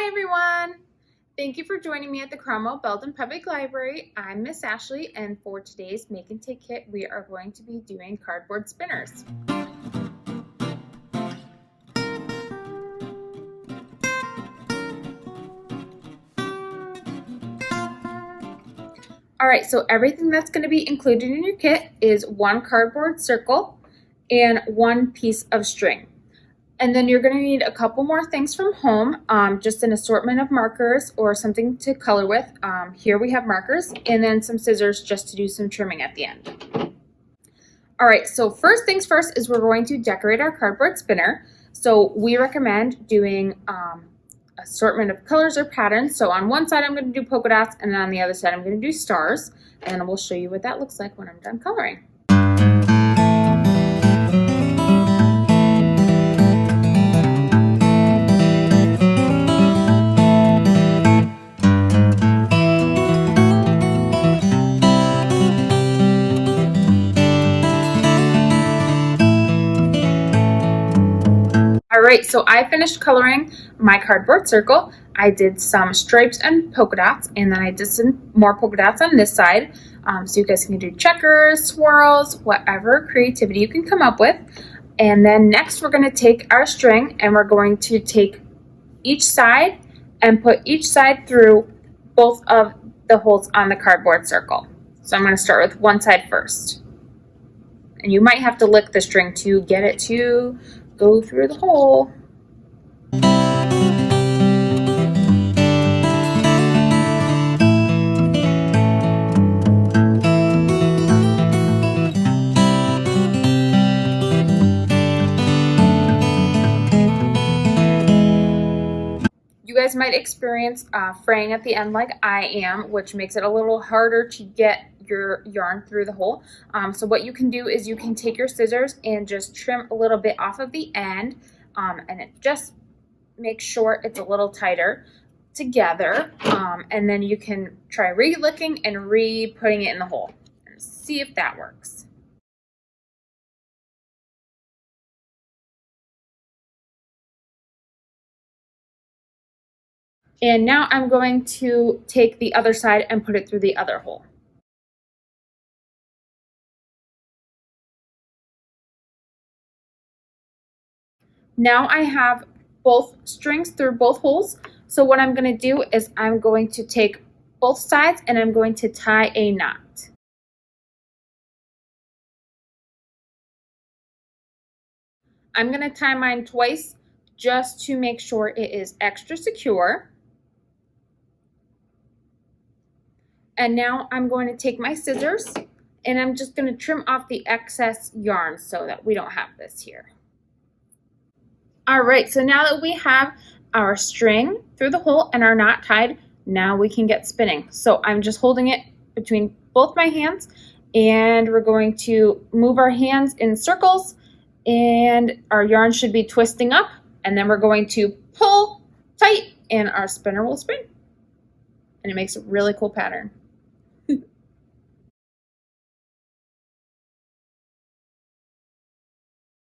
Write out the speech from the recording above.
Hi everyone! Thank you for joining me at the Cromwell Belden Public Library. I'm Miss Ashley, and for today's Make and Take Kit, we are going to be doing cardboard spinners. Alright, so everything that's going to be included in your kit is one cardboard circle and one piece of string. And then you're going to need a couple more things from home, just an assortment of markers or something to color with. Here we have markers, and then some scissors just to do some trimming at the end. All right, so first things first is we're going to decorate our cardboard spinner. So we recommend doing assortment of colors or patterns. So on one side I'm going to do polka dots, and then on the other side I'm going to do stars, and we'll show you what that looks like when I'm done coloring. Alright, so I finished coloring my cardboard circle. I did some stripes and polka dots, and then I did some more polka dots on this side. So you guys can do checkers, swirls, whatever creativity you can come up with. And then next we're going to take our string, and we're going to take each side and put each side through both of the holes on the cardboard circle. So I'm going to start with one side first. And you might have to lick the string to get it to go through the hole. You guys might experience fraying at the end like I am, which makes it a little harder to get your yarn through the hole. So what you can do is you can take your scissors and just trim a little bit off of the end, and it just makes sure it's a little tighter together, and then you can try re-licking and re-putting it in the hole and see if that works. And now I'm going to take the other side and put it through the other hole. Now I have both strings through both holes. So what I'm going to do is I'm going to take both sides and I'm going to tie a knot. I'm going to tie mine twice just to make sure it is extra secure. And now I'm going to take my scissors and I'm just going to trim off the excess yarn so that we don't have this here. All right, so now that we have our string through the hole and our knot tied, now we can get spinning. So I'm just holding it between both my hands, and we're going to move our hands in circles, and our yarn should be twisting up, and then we're going to pull tight and our spinner will spin. And it makes a really cool pattern.